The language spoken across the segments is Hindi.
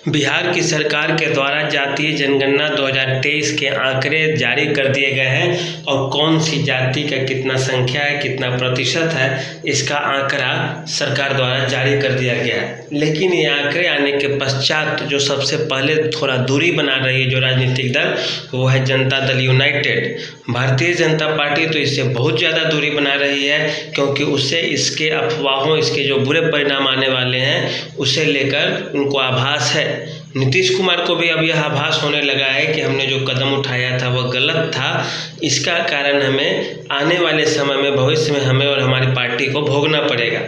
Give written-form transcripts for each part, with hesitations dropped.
बिहार की सरकार के द्वारा जातीय जनगणना 2023 के आंकड़े जारी कर दिए गए हैं और कौन सी जाति का कितना संख्या है, कितना प्रतिशत है, इसका आंकड़ा सरकार द्वारा जारी कर दिया गया है। लेकिन ये आंकड़े आने के पश्चात जो सबसे पहले थोड़ा दूरी बना रही है जो राजनीतिक दल, वो है जनता दल यूनाइटेड। भारतीय जनता पार्टी तो इससे बहुत ज़्यादा दूरी बना रही है, क्योंकि उससे इसके अफवाहों, इसके जो बुरे परिणाम आने वाले हैं उसे लेकर उनको आभास है। नीतीश कुमार को भी अब यह आभास होने लगा है कि हमने जो कदम उठाया था वह गलत था। इसका कारण हमें आने वाले समय में, भविष्य में हमें और हमारी पार्टी को भोगना पड़ेगा।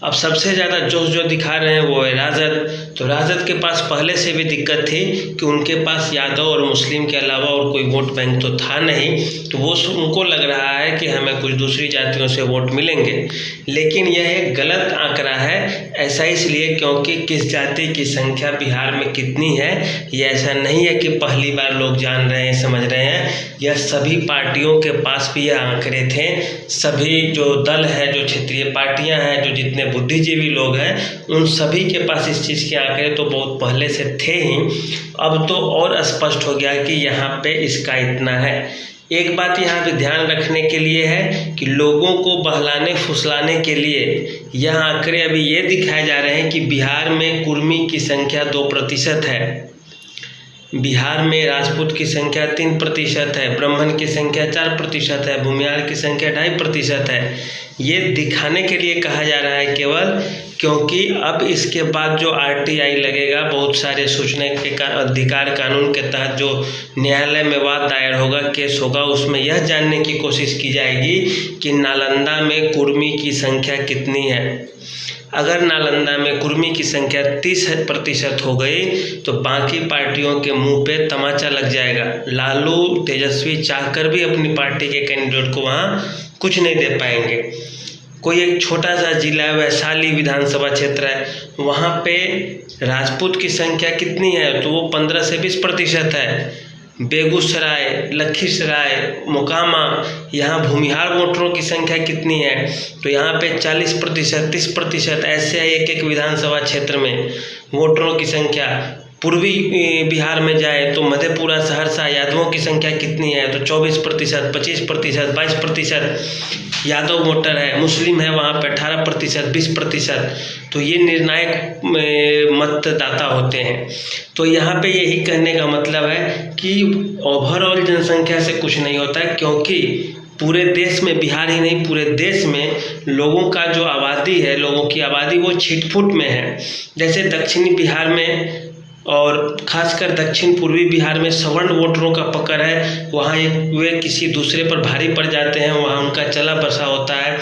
अब सबसे ज़्यादा जोश जो दिखा रहे हैं वो है राजद। तो राजद के पास पहले से भी दिक्कत थी कि उनके पास यादव और मुस्लिम के अलावा और कोई वोट बैंक तो था नहीं, तो वो उनको लग रहा है कि हमें कुछ दूसरी जातियों से वोट मिलेंगे। लेकिन यह एक गलत आंकड़ा है। ऐसा इसलिए क्योंकि किस जाति की संख्या बिहार में कितनी है, ये ऐसा नहीं है कि पहली बार लोग जान रहे हैं, समझ रहे हैं। यह सभी पार्टियों के पास भी यह आंकड़े थे। सभी जो दल है, जो क्षेत्रीय पार्टियाँ हैं, जो जितने बुद्धिजीवी लोग हैं, उन सभी के पास इस चीज़ के आंकड़े तो बहुत पहले से थे ही। अब तो और स्पष्ट हो गया कि यहाँ पे इसका इतना है। एक बात यहाँ पे ध्यान रखने के लिए है कि लोगों को बहलाने फुसलाने के लिए यह आंकड़े अभी ये दिखाए जा रहे हैं कि बिहार में कुर्मी की संख्या 2% है, बिहार में राजपूत की संख्या 3% है, ब्राह्मण की संख्या 4% है, भूमिहार की संख्या 2.5% है। ये दिखाने के लिए कहा जा रहा है केवल, क्योंकि अब इसके बाद जो RTI लगेगा, बहुत सारे सूचना के अधिकार कानून के तहत जो न्यायालय में वाद दायर होगा, केस होगा, उसमें यह जानने की कोशिश की जाएगी कि नालंदा में कुर्मी की संख्या कितनी है। अगर नालंदा में कुर्मी की संख्या 30% हो गई तो बाकी पार्टियों के मुंह पे तमाचा लग जाएगा। लालू तेजस्वी चाहकर भी अपनी पार्टी के कैंडिडेट को वहाँ कुछ नहीं दे पाएंगे। कोई एक छोटा सा जिला है, वैशाली विधानसभा क्षेत्र है, वहाँ पे राजपूत की संख्या कितनी है तो वो 15 से 20% है। बेगूसराय, लखीसराय, मोकामा, यहाँ भूमिहार वोटरों की संख्या कितनी है तो यहाँ पे 40%, 30% ऐसे है एक एक विधानसभा क्षेत्र में वोटरों की संख्या। पूर्वी बिहार में जाए तो मधेपुरा, सहरसा, यादवों की संख्या कितनी है तो 24%, 25%, 22% यादव वोटर है। मुस्लिम है वहाँ पे 18%, 20%। तो ये निर्णायक मतदाता होते हैं। तो यहाँ पे यही कहने का मतलब है कि ओवरऑल जनसंख्या से कुछ नहीं होता है, क्योंकि पूरे देश में, बिहार ही नहीं पूरे देश में लोगों का जो आबादी है, लोगों की आबादी वो छिटपुट में है। जैसे दक्षिणी बिहार में और खासकर दक्षिण पूर्वी बिहार में सवर्ण वोटरों का पकड़ है, वहाँ वे किसी दूसरे पर भारी पड़ जाते हैं, वहाँ उनका चला बसा होता है।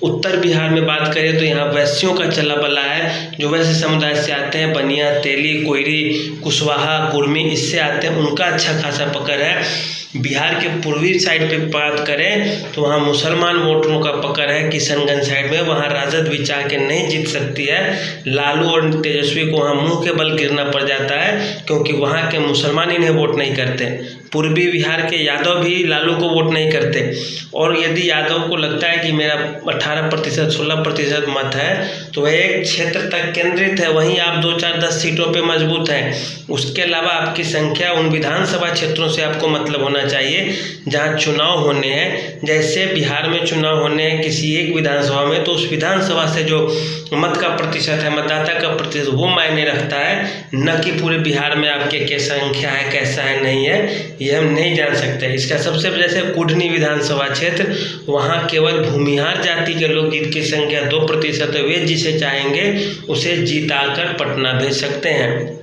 उत्तर बिहार में बात करें तो यहाँ वैश्यों का चला बला है, जो वैश्य समुदाय से आते हैं, बनिया, तेली, कोयरी, कुशवाहा, कुर्मी, इससे आते हैं, उनका अच्छा खासा पकड़ है। बिहार के पूर्वी साइड पे बात करें तो वहाँ मुसलमान वोटरों का पकड़ है। किशनगंज साइड में वहाँ राजद भी चाह के नहीं जीत सकती है। लालू और तेजस्वी को वहाँ मुंह के बल गिरना पड़ जाता है, क्योंकि वहाँ के मुसलमान इन्हें वोट नहीं करते। पूर्वी बिहार के यादव भी लालू को वोट नहीं करते। और यदि यादव को लगता है कि मेरा 18%, 16% मत है तो वह एक क्षेत्र तक केंद्रित है, वहीं आप 2, 4, 10 सीटों पे मजबूत हैं। उसके अलावा आपकी संख्या उन विधानसभा क्षेत्रों से आपको मतलब होना चाहिए जहाँ चुनाव होने हैं। जैसे बिहार में चुनाव होने हैं किसी एक विधानसभा में, तो उस विधानसभा से जो मत का प्रतिशत है, मतदाता का प्रतिशत, वो मायने रखता है, न कि पूरे बिहार में आपके क्या संख्या है, कैसा है, नहीं है, ये हम नहीं जान सकते। इसका सबसे जैसे कुढ़नी विधानसभा क्षेत्र, वहाँ केवल भूमिहार जाति के लोग, जिनकी संख्या 2% है, वे जिसे चाहेंगे उसे जिताकर पटना भेज सकते हैं।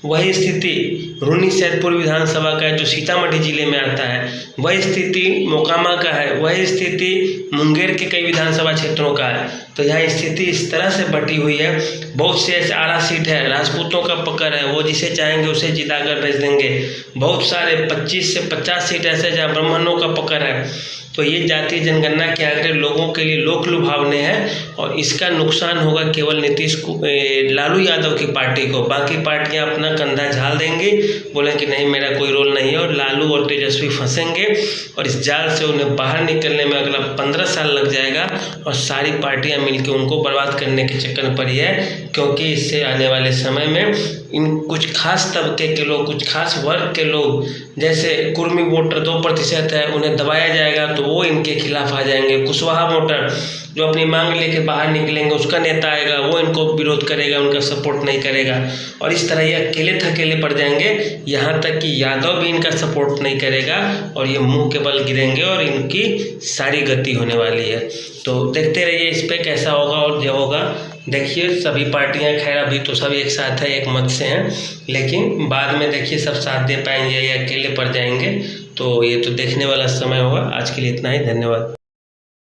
वही स्थिति रून्नी सैदपुर विधानसभा का है, जो सीतामढ़ी जिले में आता है। वही स्थिति मोकामा का है। वही स्थिति मुंगेर के कई विधानसभा क्षेत्रों का है। तो यहाँ स्थिति इस तरह से बटी हुई है। बहुत से ऐसे आरा सीट है, राजपूतों का पकड़ है, वो जिसे चाहेंगे उसे जिताकर भेज देंगे। बहुत सारे 25 से 50 सीट ऐसे जहाँ ब्राह्मणों का पकड़ है। तो ये जातीय जनगणना के आंकड़े लोगों के लिए लोक लुभावने हैं, और इसका नुकसान होगा केवल लालू यादव की पार्टी को। बाकी पार्टियां अपना कंधा झाल देंगी, बोले कि नहीं मेरा कोई रोल नहीं है, और लालू और तेजस्वी फंसेंगे और इस जाल से उन्हें बाहर निकलने में अगला 15 साल लग जाएगा, और सारी पार्टियां मिलकर उनको बर्बाद करने के चक्कर में पड़ी है। क्योंकि इससे आने वाले समय में इन कुछ खास तबके के लोग, कुछ खास वर्ग के लोग, जैसे कुर्मी वोटर 2% है, उन्हें दबाया जाएगा तो वो इनके खिलाफ आ जाएंगे। कुशवाहा वोटर जो अपनी मांग लेके बाहर निकलेंगे, उसका नेता आएगा वो इनको विरोध करेगा, उनका सपोर्ट नहीं करेगा, और इस तरह ये अकेले थकेले पड़ जाएंगे। यहाँ तक कि यादव भी इनका सपोर्ट नहीं करेगा और ये मुंह के बल गिरेंगे और इनकी सारी गति होने वाली है। तो देखते रहिए इस पे कैसा होगा और जो होगा देखिए। सभी पार्टियां खैर अभी तो सब एक साथ है, एक मत से हैं, लेकिन बाद में देखिए सब साथ दे पाएंगे या अकेले पड़ जाएंगे, तो ये तो देखने वाला समय होगा। आज के लिए इतना ही, धन्यवाद।